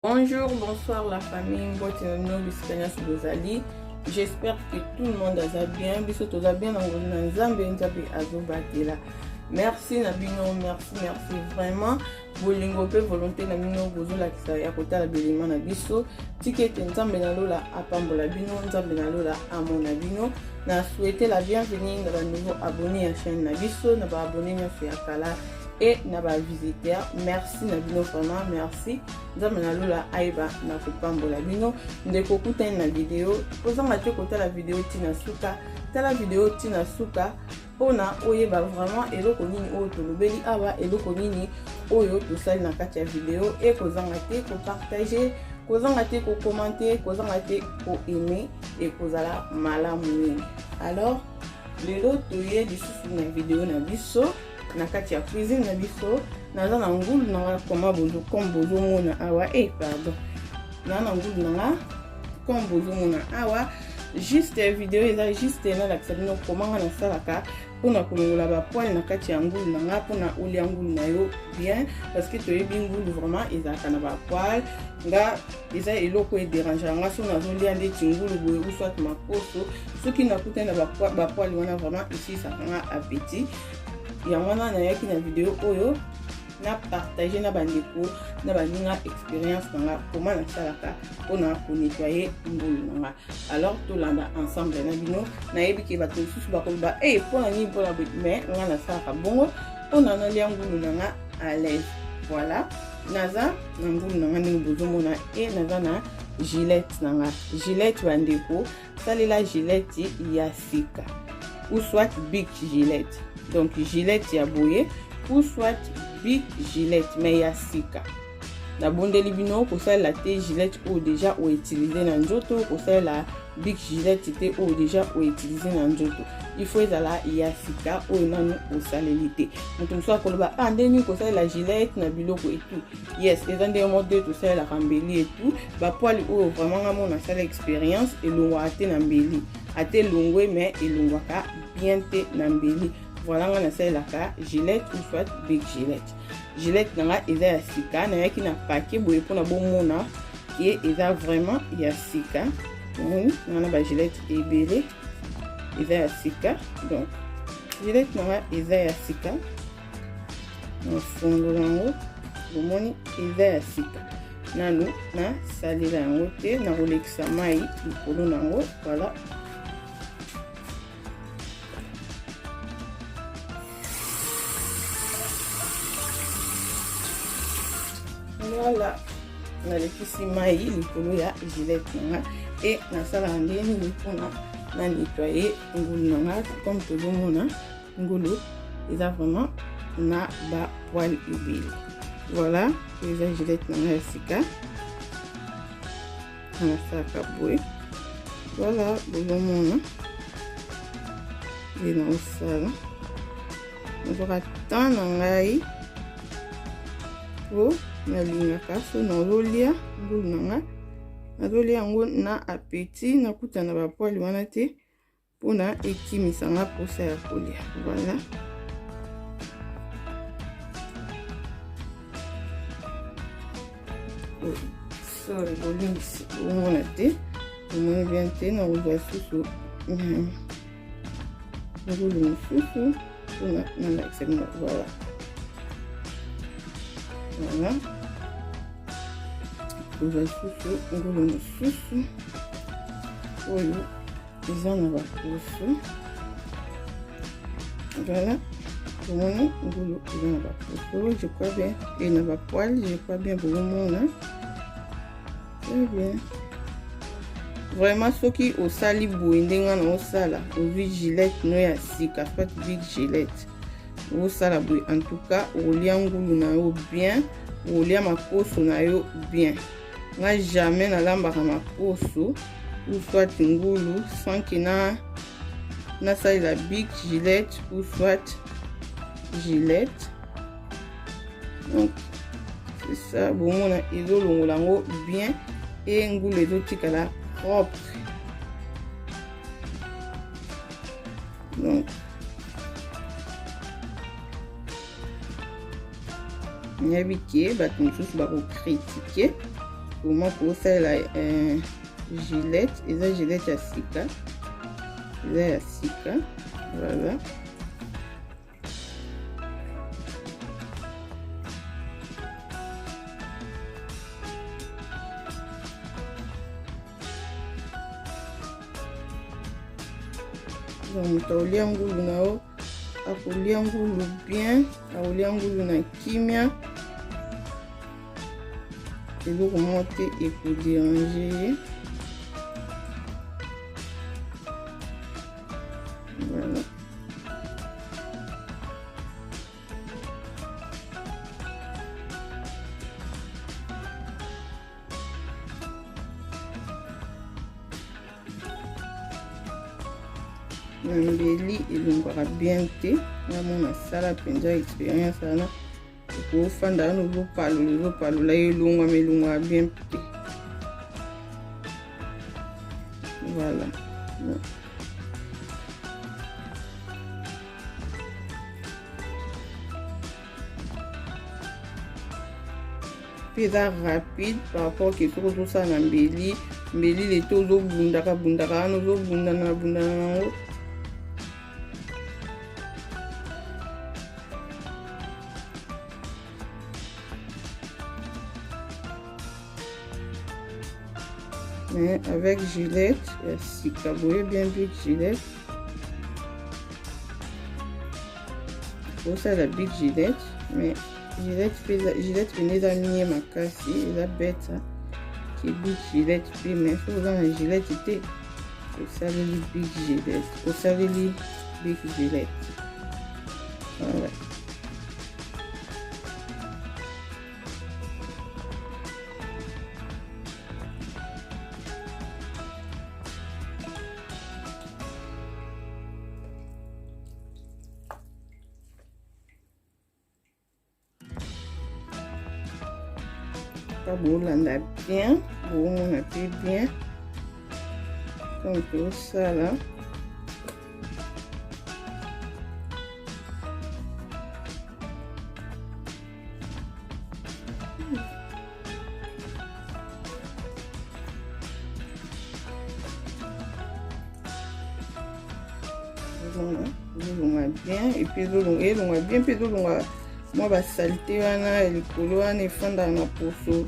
Bonjour, bonsoir la famille, j'espère que tout le monde a bien, merci Nabino, merci vraiment. Bolingo pe volonté na bino bozola kisa ya kota la belima na biso ticket nzambe na lola apambola bino nzambe na lola amona bino na souhaiter la bienvenue dans le nouveau abonné à chaîne na biso na ba abonné na ya kala et na ba visiteur merci na bino vraiment merci nzambe na lola aiba na kopambola bino ndeko kuta na vidéo ozanga te kota la vidéo tina suka tala vidéo tina suka pona oyeba vraiment eloko nini oyo tolobeli awa eloko nini oyo tosali na kati ya vidéo et kozanga te ko partager kozanga te ko commenter kozanga te ko aimer et kozala malamu mingi. Alors lelo toye lisusu na vidéo na biso na kati ya cuisine na biso naza na ngulu na koma bozo comme bozo mona awa pardon na ngulu na comme bozo mona awa juste vidéo eza juste na la kisabino comment na salaka pona kolongola ba poil na kati ya ngulu na pona olia ngulu na yo bien parce que toyebi ngulu vraiment ezaka na ba poil nga eza eloko e déranger nga so na zolia ndeti ngulu boye ou soit makoso soki na kuta na ba poil wana vraiment ici ça prend appétit ya wana na yaki na vidéo oyo na partager na bandeko na baninga expérience nga comment na salaka pona ko nettoyer ngulu nga. Alors tolanda ensemble na bino na yebi ke bato susu bakoloba pona ni pona mais nga na salaka bongo pona na lia ngulu nga à l'aise. Voilà naza na ngulu nga ni bozomona naza na gilette nga gilette bandeko salela gilette ya sika ou soit big gilette donc gilette ya boye ou soit big gilette mais ya sika na bondeli bino ko sala te gilette ou déjà ou utiliser na nzoto ko sala big gilette te ou déjà ou utiliser na nzoto il faut ezala ya sika ou nanu o salelité mutu so akoloba ndeni ko sala gilette na biloko et tout yes ezande mode to sala rambeli et tout ba poil ou vraiment nga mona sala expérience et longwa ate na mbeli ate longwe mais elongwaka bien te na mbeli. Voilà nga na salaka gilette ou soit big gilette. Gilette nga eza ya sika na yaki na paquet boye pona bomona ki eza vraiment ya sika. Na ba gilette ebele eza ya sika. Donc gilette nga eza ya sika. Na fongo lango bomoni eza ya sika. Nanu na salela yango te na kolekisa mai likolo nango. Voilà. Voilà, na lekisi mai likolo ya gilette nga et na sala ndeni mpona na nettoyer ngulu nga comme tozomona ngulu eza vraiment na ba poil ebele. Voilà, eza gilette nga ya sika na saka boye. Voilà, bozomona na osala nazoka tan na ngai po nalingaka so nazolia ngulu nanga nazolia yango na appétit nakuta na bapoili wana te mpona ekimisanga posa ya kolia. Voilà so ekolingisi omona te omoni bien te nakozwa susu ngulu mosusu mpona nalakisa bino. Voilà voilà oza susu ngulu mosusu oyo eza na baposo. Voilà tomoni ngulu eza na baposo je crois bien et na bapoil je crois bien bozomona très bien. Vraiment soki osali boye ndenge na osala ozwi gilette no ya sika soit big gilette osala boye en tout cas olia ngulu na yo bien olia makoso na yo bien. Nga jamais nalambaka makoso ou soit ngulu sans que na salela big gilette ou soit gilette. Donc c'est ça bomona ezolongola yango bien et ngulu ezotikala propre. Donc nayebi ke bato mosusu bakokritike comment kosalela gilette, eza gilette ya sika, eza ya sika. Voilà. Donc aolia ngulu na yo akolia ngulu bien, aolia ngulu na kimia, eloko moko te ekoderange ye. Voilà. Mbeli elongwaka bien te, namona sala mpenza expérience wana okofanda wana ozopalola elongwama elongwaka bien te. Voilà. Mpe eza rapide par rapport ke soki ozosala na mbeli lete ozobundaka wana ozobundana nango. Mais avec Gillette, sika boye bien big Gillette. Pour ça la big Gillette, mais Gillette venez d'amener ma casse, la bête qui big Gillette, puis mais faut dans la Gillette était pour ça les big Gillette, pour ça les big Gillette. Voilà. Bolanda bien, on a fait bien comme tout ça là. Voilà, bien et puis on bien puis moi ba saleté wana likolo wana efanda na poso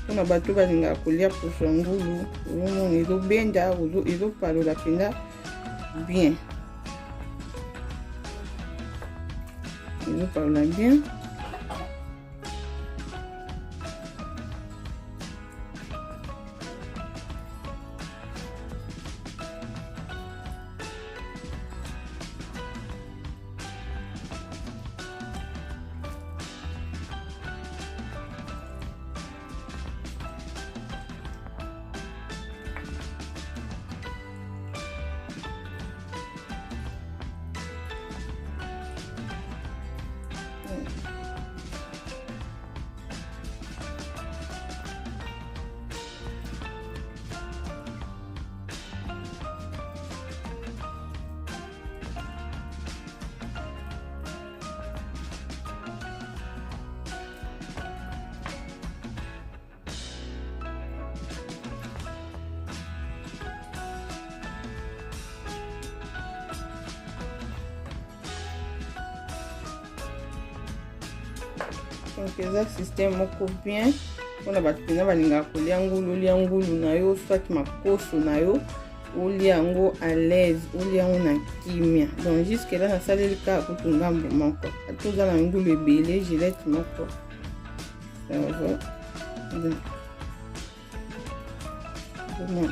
mpona bato balingaka kolia poso ya ngulu omona ezobenda ezopalola mpenza bien, ezopalola bien. Donc eza système moko bien mpona bato mpena balingaka kolia ngulu na yo soit makoso na yo olia yango à l'aise, olia yango na kimia. Donc jusque là nasaleli kaka kutu ngambo moko atoza na ngulu ebele Gillette moko. Ça va. Bon.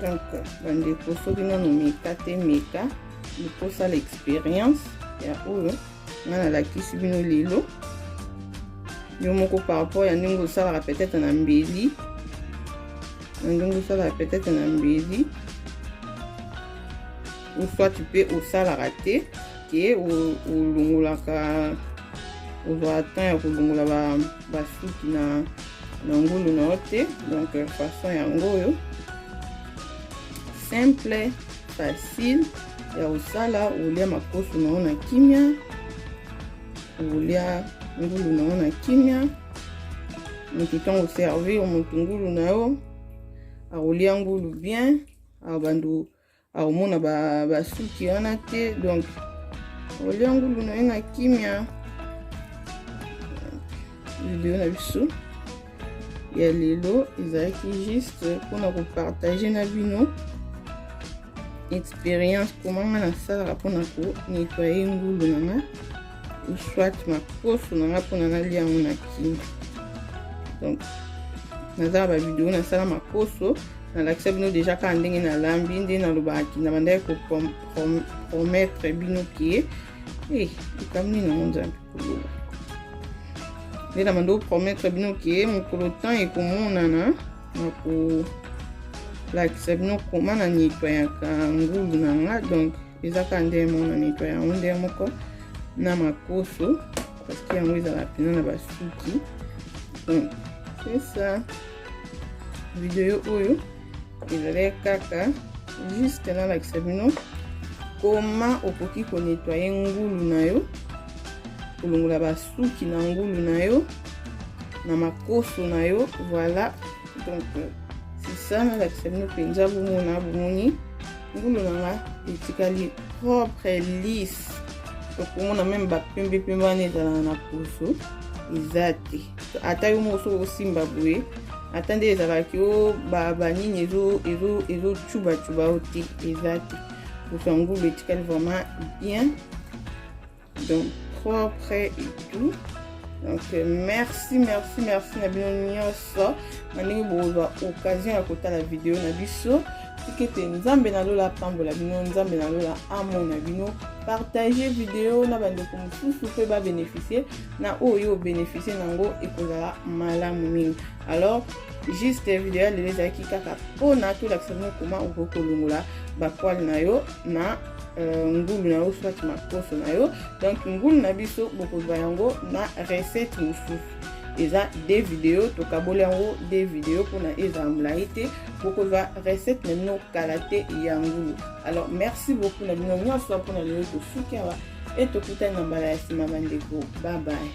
Donc bandeko soki nano meka te meka bokosala expérience ya oyo nga nalakisi bino lelo yo moko par rapport ya ndenge osalaka peut-être na mbeli ou soit tu peux osalaka te ke olongolaka ozwa temps ya kolongola basuki na ngulu na yo te. Donc façon yango oyo simple facile ya osala. Olia makoso na yo na kimia, olia ngulu na yo na kimia, moto ntango oservir moto ngulu na yo aolia ngulu bien, abandu aomona basuki wana te. Donc olia ngulu na yo na kimia. Video na biso ya lelo ezalaki juste mpona kopartage na bino expérience comment nga nasalaka mpona konettoye ngulu na nga soit makoso na nga mpona nalia yango na kimia. Donc nazala bavideo nasala makoso nalakisa bino deja kaka ndenge nalambi nde nalobaki na bandaki kopromettre bino ke ekamni nango nzambe koloba nde na bando promettre bino ke mokolo temps ekomonana na kolakisa bino koma na nettoyaka ngulu na nga. Donc ezaka nde mo na nettoya yango nde moko na makoso parce que yango ezala pena na basuki. Donc c'est ça video oyo ezali kaka juste nalakisa bino koma okoki konettoye ngulu na yo, kolongola basuki na ngulu na yo na makoso na yo. Voilà, donc c'est ça nalakisa bino mpenza bomoni ngulu na nga etikali propre lisse. Okomona meme bapembe wana ezalaka na poso eza te, ata yo moso osimba boye ata nde ezalaki o banini ezocuba o te eza te. Poso ya ngulu etikali vraiment bien, donc propre et tout. Donc merci na bino nyonso na ndenge bozwa occasion ya kotala video na biso. Tikete nzambe nalola pambola bino, nzambe nalola amo na bino. Partager video na bandeko mosusu mpe babénéficier na oyo bénéficier nango ekozala malamu mingi. Alors juste video ya lelo ezalaki kaka mpona tolakisa bino koma okokolongola bapoile na yo na ngulu na yo soit makoso na yo. Donc ngulu na biso bokozwa yango na recette mosusu eza des vidéos tokabola yango des vidéos mpona ezala molai te, bokozwa recette na bino kala te ya ngulu. Alors merci beaucoup na bino nyonso mpona lelo tosuki awa e tokutani na mbala ya nsima bandeko. Bye bye.